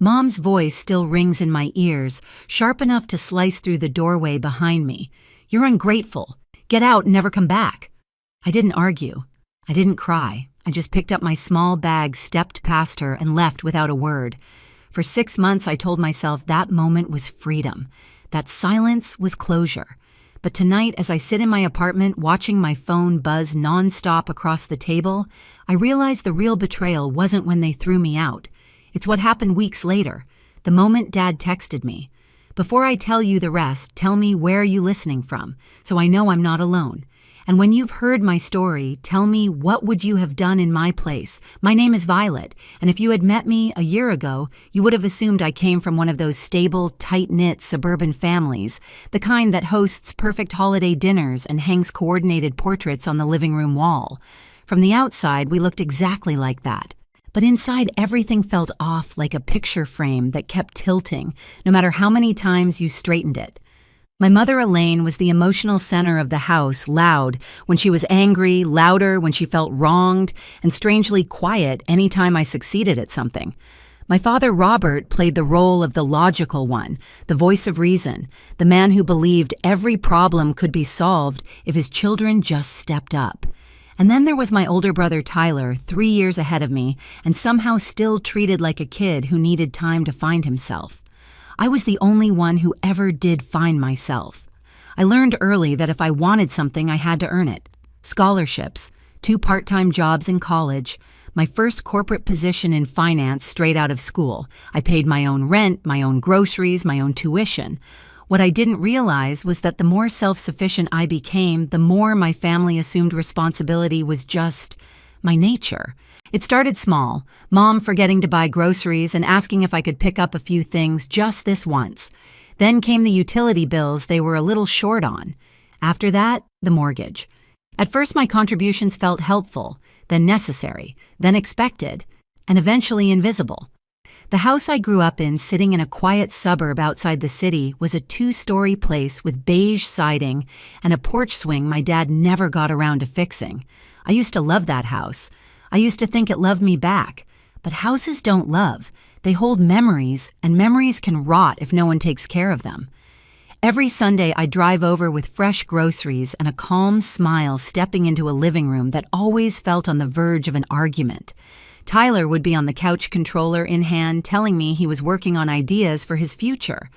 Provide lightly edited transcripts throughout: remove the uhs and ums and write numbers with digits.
Mom's voice still rings in my ears, sharp enough to slice through the doorway behind me. "You're ungrateful. Get out and never come back." I didn't argue. I didn't cry. I just picked up my small bag, stepped past her, and left without a word. For 6 months, I told myself that moment was freedom. That silence was closure. But tonight, as I sit in my apartment watching my phone buzz nonstop across the table, I realize the real betrayal wasn't when they threw me out. It's what happened weeks later, the moment Dad texted me. "Before I tell you the rest, tell me where you listening from, so I know I'm not alone. And when you've heard my story, tell me what would you have done in my place. My name is Violet, and if you had met me a year ago, you would have assumed I came from one of those stable, tight-knit suburban families, the kind that hosts perfect holiday dinners and hangs coordinated portraits on the living room wall. From the outside, we looked exactly like that. But inside, everything felt off, like a picture frame that kept tilting, no matter how many times you straightened it. My mother, Elaine, was the emotional center of the house, loud when she was angry, louder when she felt wronged, and strangely quiet any time I succeeded at something. My father, Robert, played the role of the logical one, the voice of reason, the man who believed every problem could be solved if his children just stepped up. And then there was my older brother, Tyler, 3 years ahead of me, and somehow still treated like a kid who needed time to find himself. I was the only one who ever did find myself. I learned early that if I wanted something, I had to earn it. Scholarships, 2 part-time jobs in college, my first corporate position in finance straight out of school. I paid my own rent, my own groceries, my own tuition. What I didn't realize was that the more self-sufficient I became, the more my family assumed responsibility was just my nature. It started small, Mom forgetting to buy groceries and asking if I could pick up a few things just this once. Then came the utility bills they were a little short on. After that, the mortgage. At first, my contributions felt helpful, then necessary, then expected, and eventually invisible. The house I grew up in, sitting in a quiet suburb outside the city, was a 2-story place with beige siding and a porch swing my dad never got around to fixing. I used to love that house. I used to think it loved me back. But houses don't love. They hold memories, and memories can rot if no one takes care of them. Every Sunday, I'd drive over with fresh groceries and a calm smile stepping into a living room that always felt on the verge of an argument. Tyler would be on the couch, controller in hand, telling me he was working on ideas for his future.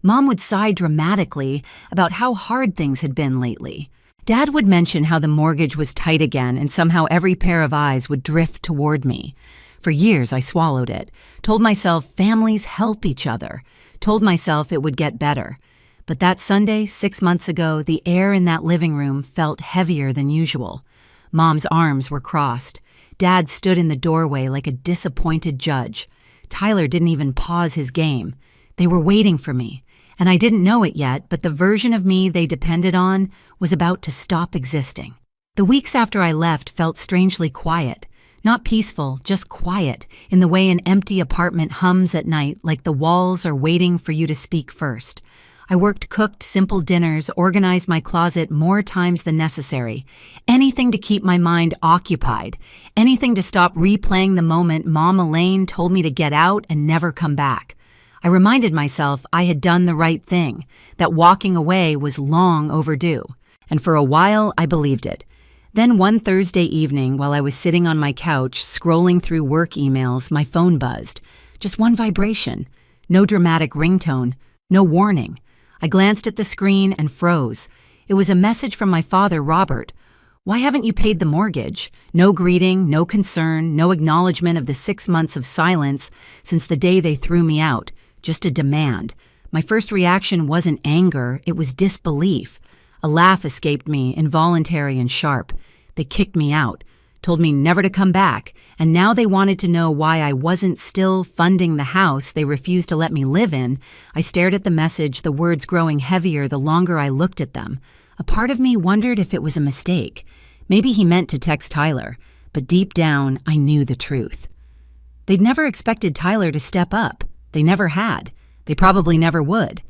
Mom would sigh dramatically about how hard things had been lately. Dad would mention how the mortgage was tight again and somehow every pair of eyes would drift toward me. For years, I swallowed it, told myself families help each other, told myself it would get better. But that Sunday, 6 months ago, the air in that living room felt heavier than usual. Mom's arms were crossed. Dad stood in the doorway like a disappointed judge. Tyler didn't even pause his game. They were waiting for me. And I didn't know it yet, but the version of me they depended on was about to stop existing. The weeks after I left felt strangely quiet. Not peaceful, just quiet, in the way an empty apartment hums at night like the walls are waiting for you to speak first. I cooked simple dinners, organized my closet more times than necessary. Anything to keep my mind occupied. Anything to stop replaying the moment Mom Elaine told me to get out and never come back. I reminded myself I had done the right thing, that walking away was long overdue. And for a while, I believed it. Then one Thursday evening, while I was sitting on my couch, scrolling through work emails, my phone buzzed. Just one vibration. No dramatic ringtone. No warning. I glanced at the screen and froze. It was a message from my father, Robert. "Why haven't you paid the mortgage?" No greeting, no concern, no acknowledgement of the 6 months of silence since the day they threw me out. Just a demand. My first reaction wasn't anger, it was disbelief. A laugh escaped me, involuntary and sharp. They kicked me out, told me never to come back, and now they wanted to know why I wasn't still funding the house they refused to let me live in. I stared at the message, the words growing heavier the longer I looked at them. A part of me wondered if it was a mistake. Maybe he meant to text Tyler, but deep down, I knew the truth. They'd never expected Tyler to step up. They never had. They probably never would.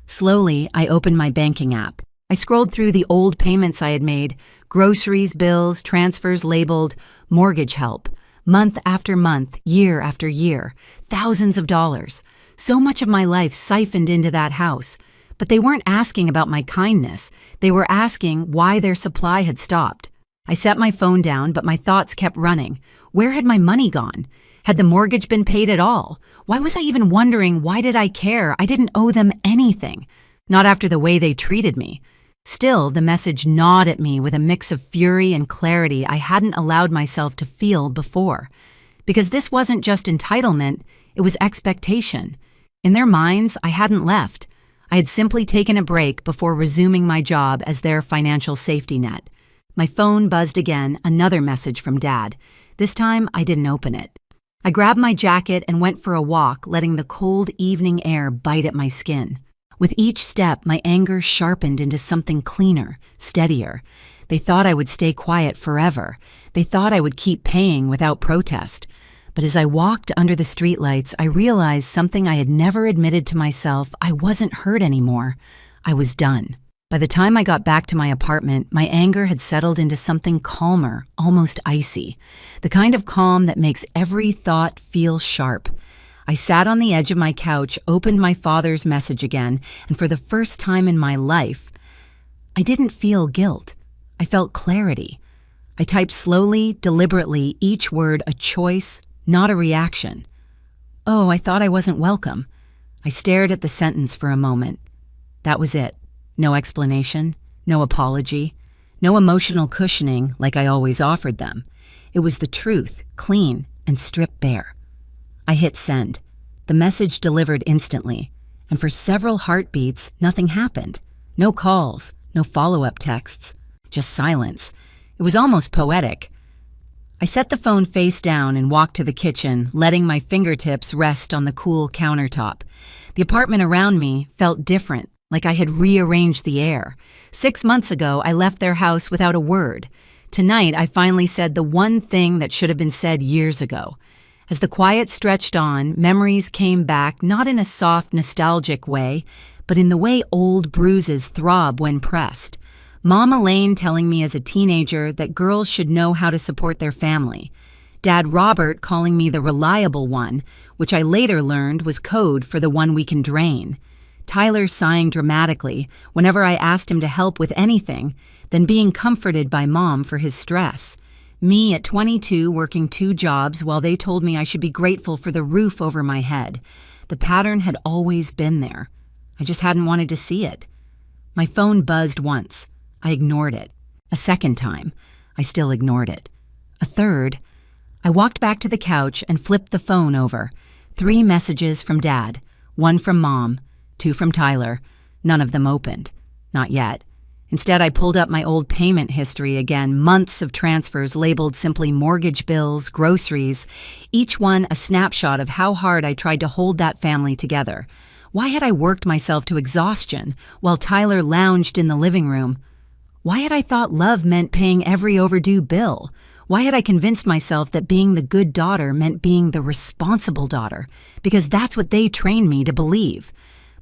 Slowly, I opened my banking app. I scrolled through the old payments I had made, groceries, bills, transfers labeled mortgage help. Month after month, year after year, thousands of dollars. So much of my life siphoned into that house. But they weren't asking about my kindness. They were asking why their supply had stopped. I set my phone down, but my thoughts kept running. Where had my money gone? Had the mortgage been paid at all? Why was I even wondering, why did I care? I didn't owe them anything. Not after the way they treated me. Still, the message gnawed at me with a mix of fury and clarity I hadn't allowed myself to feel before. Because this wasn't just entitlement, it was expectation. In their minds, I hadn't left. I had simply taken a break before resuming my job as their financial safety net. My phone buzzed again, another message from Dad. This time, I didn't open it. I grabbed my jacket and went for a walk, letting the cold evening air bite at my skin. With each step, my anger sharpened into something cleaner, steadier. They thought I would stay quiet forever. They thought I would keep paying without protest. But as I walked under the streetlights, I realized something I had never admitted to myself. I wasn't hurt anymore. I was done. By the time I got back to my apartment, my anger had settled into something calmer, almost icy. The kind of calm that makes every thought feel sharp. I sat on the edge of my couch, opened my father's message again, and for the first time in my life, I didn't feel guilt. I felt clarity. I typed slowly, deliberately, each word a choice, not a reaction. Oh, I thought I wasn't welcome. I stared at the sentence for a moment. That was it. No explanation, no apology, no emotional cushioning like I always offered them. It was the truth, clean and stripped bare. I hit send. The message delivered instantly, and for several heartbeats, nothing happened. No calls, no follow-up texts, just silence. It was almost poetic. I set the phone face down and walked to the kitchen, letting my fingertips rest on the cool countertop. The apartment around me felt different, like I had rearranged the air. 6 months ago, I left their house without a word. Tonight, I finally said the one thing that should have been said years ago. As the quiet stretched on, memories came back, not in a soft, nostalgic way, but in the way old bruises throb when pressed. Mom Elaine telling me as a teenager that girls should know how to support their family. Dad Robert calling me the reliable one, which I later learned was code for the one we can drain. Tyler sighing dramatically whenever I asked him to help with anything, then being comforted by Mom for his stress. Me at 22 working 2 jobs while they told me I should be grateful for the roof over my head. The pattern had always been there. I just hadn't wanted to see it. My phone buzzed once. I ignored it. A second time. I still ignored it. A third. I walked back to the couch and flipped the phone over. 3 messages from Dad. 1 from Mom. 2 from Tyler. None of them opened. Not yet. Instead, I pulled up my old payment history again, months of transfers labeled simply mortgage bills, groceries, each one a snapshot of how hard I tried to hold that family together. Why had I worked myself to exhaustion while Tyler lounged in the living room? Why had I thought love meant paying every overdue bill? Why had I convinced myself that being the good daughter meant being the responsible daughter? Because that's what they trained me to believe.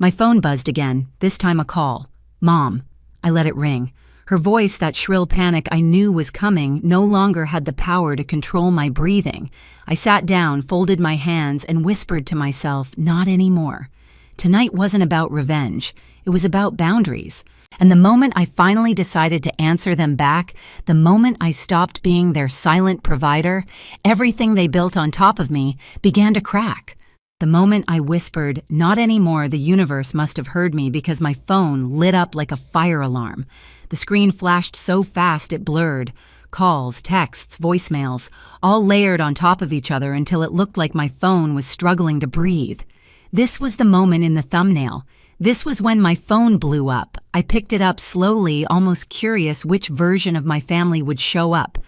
My phone buzzed again, this time a call. Mom. I let it ring. Her voice, that shrill panic I knew was coming, no longer had the power to control my breathing. I sat down, folded my hands, and whispered to myself, not anymore. Tonight wasn't about revenge. It was about boundaries. And the moment I finally decided to answer them back, the moment I stopped being their silent provider, everything they built on top of me began to crack. The moment I whispered, not anymore, the universe must have heard me because my phone lit up like a fire alarm. The screen flashed so fast it blurred. Calls, texts, voicemails, all layered on top of each other until it looked like my phone was struggling to breathe. This was the moment in the thumbnail. This was when my phone blew up. I picked it up slowly, almost curious which version of my family would show up.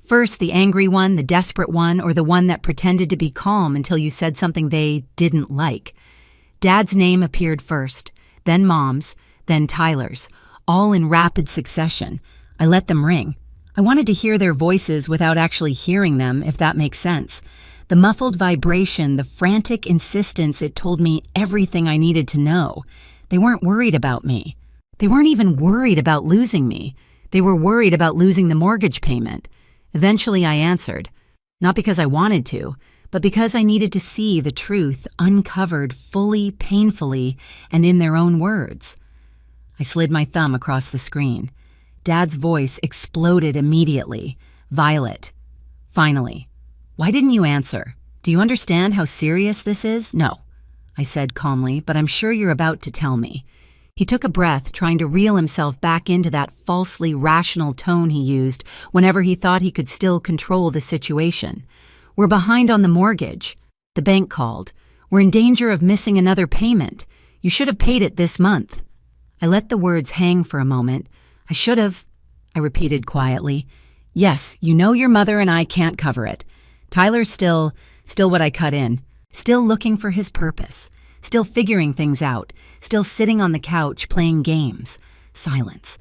First, the angry one, the desperate one, or the one that pretended to be calm until you said something they didn't like. Dad's name appeared first, then Mom's, then Tyler's, all in rapid succession. I let them ring. I wanted to hear their voices without actually hearing them, if that makes sense. The muffled vibration, the frantic insistence, it told me everything I needed to know. They weren't worried about me. They weren't even worried about losing me. They were worried about losing the mortgage payment. Eventually I answered. Not because I wanted to, but because I needed to see the truth uncovered fully, painfully, and in their own words. I slid my thumb across the screen. Dad's voice exploded immediately. Violet. Finally. Why didn't you answer? Do you understand how serious this is? No, I said calmly, but I'm sure you're about to tell me. He took a breath, trying to reel himself back into that falsely rational tone he used whenever he thought he could still control the situation. We're behind on the mortgage. The bank called. We're in danger of missing another payment. You should have paid it this month. I let the words hang for a moment. I should have, I repeated quietly. Yes, you know your mother and I can't cover it. Tyler's still what I cut in. Still looking for his purpose. Still figuring things out. Still sitting on the couch playing games. Silence.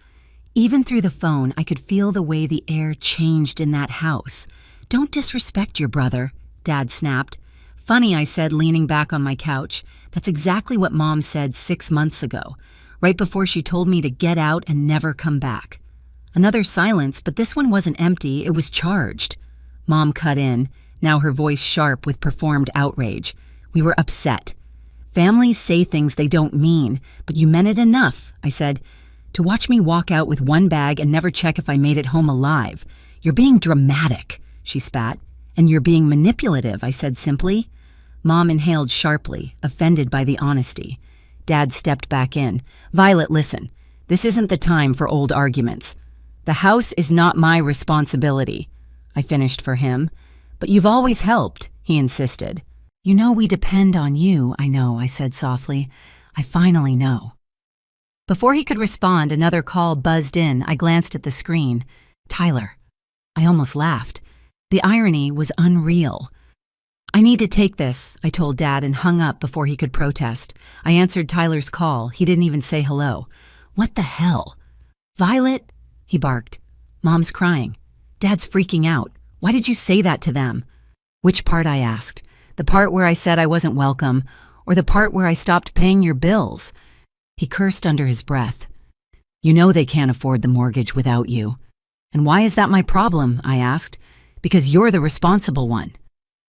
Even through the phone, I could feel the way the air changed in that house. Don't disrespect your brother, Dad snapped. Funny, I said, leaning back on my couch. That's exactly what Mom said 6 months ago, right before she told me to get out and never come back. Another silence, but this one wasn't empty, it was charged. Mom cut in, now her voice sharp with performed outrage. We were upset. Families say things they don't mean, but you meant it enough, I said. To watch me walk out with one bag and never check if I made it home alive. You're being dramatic, she spat. And you're being manipulative, I said simply. Mom inhaled sharply, offended by the honesty. Dad stepped back in. Violet, listen. This isn't the time for old arguments. The house is not my responsibility, I finished for him. But you've always helped, he insisted. You know we depend on you, I know, I said softly. I finally know. Before he could respond, another call buzzed in. I glanced at the screen. Tyler. I almost laughed. The irony was unreal. I need to take this, I told Dad and hung up before he could protest. I answered Tyler's call. He didn't even say hello. What the hell? Violet, he barked. Mom's crying. Dad's freaking out. Why did you say that to them? Which part, I asked. The part where I said I wasn't welcome, or the part where I stopped paying your bills? He cursed under his breath. You know they can't afford the mortgage without you. And why is that my problem? I asked. Because you're the responsible one.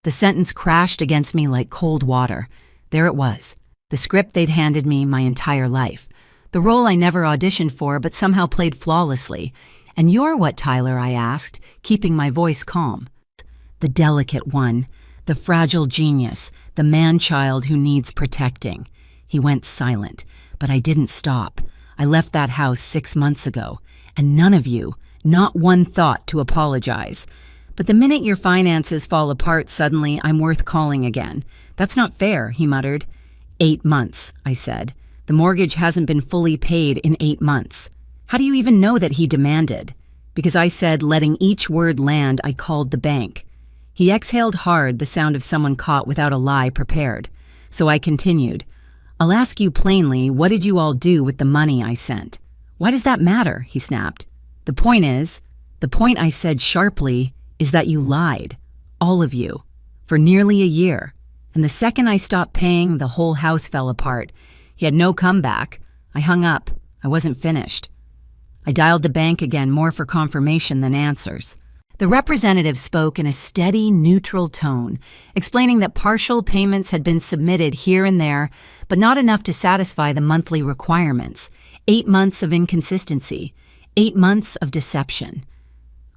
The sentence crashed against me like cold water. There it was. The script they'd handed me my entire life. The role I never auditioned for but somehow played flawlessly. And you're what, Tyler? I asked, keeping my voice calm. The delicate one. The fragile genius. The man-child who needs protecting. He went silent. But I didn't stop. I left that house 6 months ago. And none of you, not one thought to apologize. But the minute your finances fall apart suddenly, I'm worth calling again. That's not fair, he muttered. 8 months, I said. The mortgage hasn't been fully paid in 8 months. How do you even know that he demanded? Because I said, letting each word land, I called the bank. He exhaled hard, the sound of someone caught without a lie prepared. So I continued. I'll ask you plainly, what did you all do with the money I sent? Why does that matter? He snapped. The point, I said sharply, is that you lied. All of you. For nearly a year. And the second I stopped paying, the whole house fell apart. He had no comeback. I hung up. I wasn't finished. I dialed the bank again, more for confirmation than answers. The representative spoke in a steady, neutral tone, explaining that partial payments had been submitted here and there, but not enough to satisfy the monthly requirements. 8 months of inconsistency. 8 months of deception.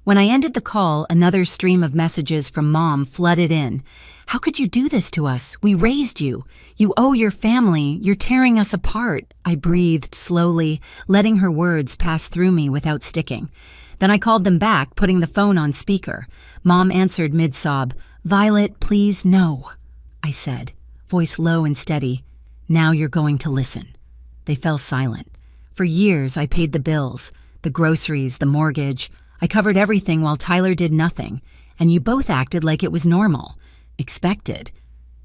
When I ended the call, another stream of messages from Mom flooded in. How could you do this to us? We raised you. You owe your family. You're tearing us apart. I breathed slowly, letting her words pass through me without sticking. Then I called them back, putting the phone on speaker. Mom answered mid-sob. Violet, please, no, I said, voice low and steady. Now you're going to listen. They fell silent. For years, I paid the bills, the groceries, the mortgage. I covered everything while Tyler did nothing, and you both acted like it was normal. Expected.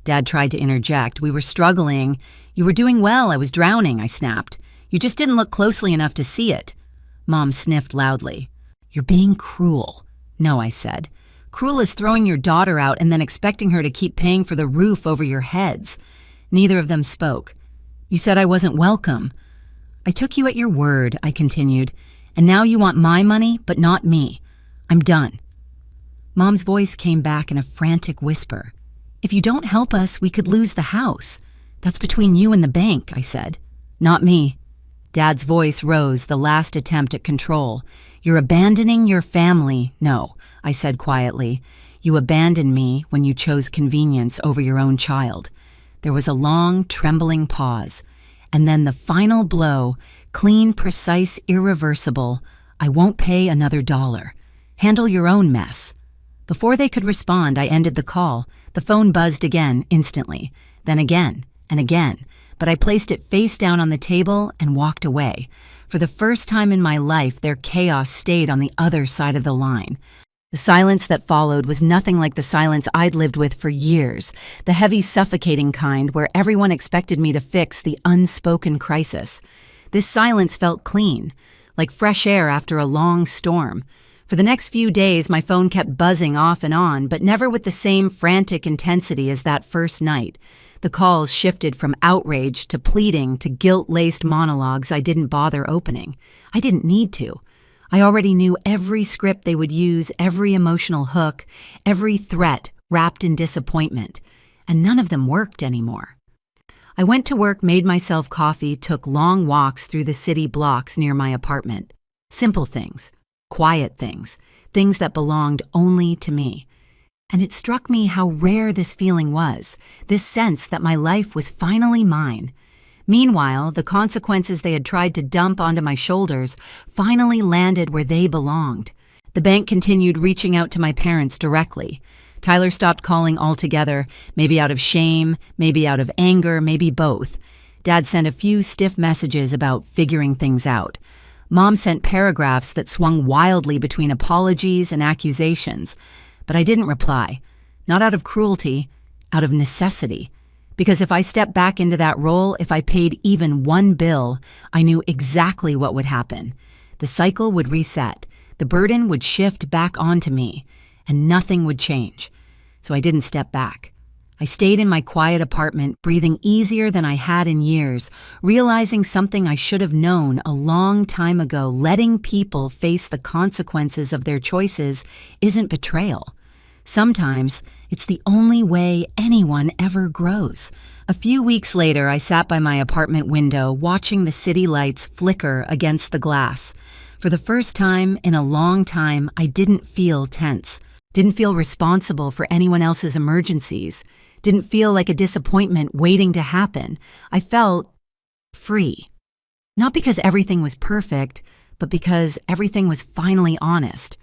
Dad tried to interject. We were struggling. You were doing well. I was drowning, I snapped. You just didn't look closely enough to see it. Mom sniffed loudly. You're being cruel. No, I said. Cruel as throwing your daughter out and then expecting her to keep paying for the roof over your heads. Neither of them spoke. You said I wasn't welcome. I took you at your word, I continued. And now you want my money, but not me. I'm done. Mom's voice came back in a frantic whisper. "If you don't help us, we could lose the house. That's between you and the bank," I said. "Not me." Dad's voice rose, the last attempt at control. "You're abandoning your family." "No," I said quietly. "You abandoned me when you chose convenience over your own child." There was a long, trembling pause. And then the final blow, clean, precise, irreversible. "I won't pay another dollar. Handle your own mess." Before they could respond, I ended the call. The phone buzzed again, instantly. Then again, and again. But I placed it face down on the table and walked away. For the first time in my life, their chaos stayed on the other side of the line. The silence that followed was nothing like the silence I'd lived with for years, the heavy, suffocating kind where everyone expected me to fix the unspoken crisis. This silence felt clean, like fresh air after a long storm. For the next few days, my phone kept buzzing off and on, but never with the same frantic intensity as that first night. The calls shifted from outrage to pleading to guilt-laced monologues I didn't bother opening. I didn't need to. I already knew every script they would use, every emotional hook, every threat wrapped in disappointment, and none of them worked anymore. I went to work, made myself coffee, took long walks through the city blocks near my apartment. Simple things, quiet things, things that belonged only to me. And it struck me how rare this feeling was, this sense that my life was finally mine. Meanwhile, the consequences they had tried to dump onto my shoulders finally landed where they belonged. The bank continued reaching out to my parents directly. Tyler stopped calling altogether, maybe out of shame, maybe out of anger, maybe both. Dad sent a few stiff messages about figuring things out. Mom sent paragraphs that swung wildly between apologies and accusations. But I didn't reply, not out of cruelty, out of necessity. Because if I stepped back into that role, if I paid even one bill, I knew exactly what would happen. The cycle would reset, the burden would shift back onto me, and nothing would change. So I didn't step back. I stayed in my quiet apartment, breathing easier than I had in years, realizing something I should have known a long time ago: letting people face the consequences of their choices isn't betrayal. Sometimes it's the only way anyone ever grows. A few weeks later, I sat by my apartment window, watching the city lights flicker against the glass. For the first time in a long time, I didn't feel tense, didn't feel responsible for anyone else's emergencies, didn't feel like a disappointment waiting to happen. I felt free. Not because everything was perfect, but because everything was finally honest.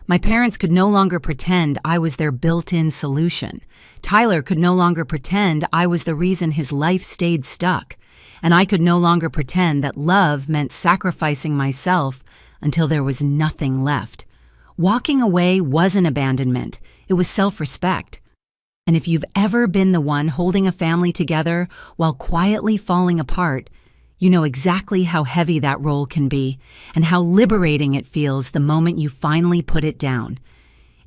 My parents could no longer pretend I was their built-in solution. Tyler could no longer pretend I was the reason his life stayed stuck. And I could no longer pretend that love meant sacrificing myself until there was nothing left. Walking away wasn't abandonment. It was self-respect. And if you've ever been the one holding a family together while quietly falling apart, you know exactly how heavy that role can be and how liberating it feels the moment you finally put it down.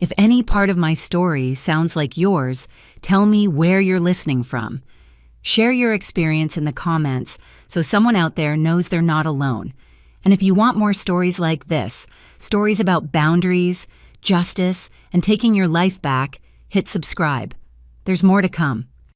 If any part of my story sounds like yours, tell me where you're listening from. Share your experience in the comments so someone out there knows they're not alone. And if you want more stories like this, stories about boundaries, justice, and taking your life back, hit subscribe. There's more to come.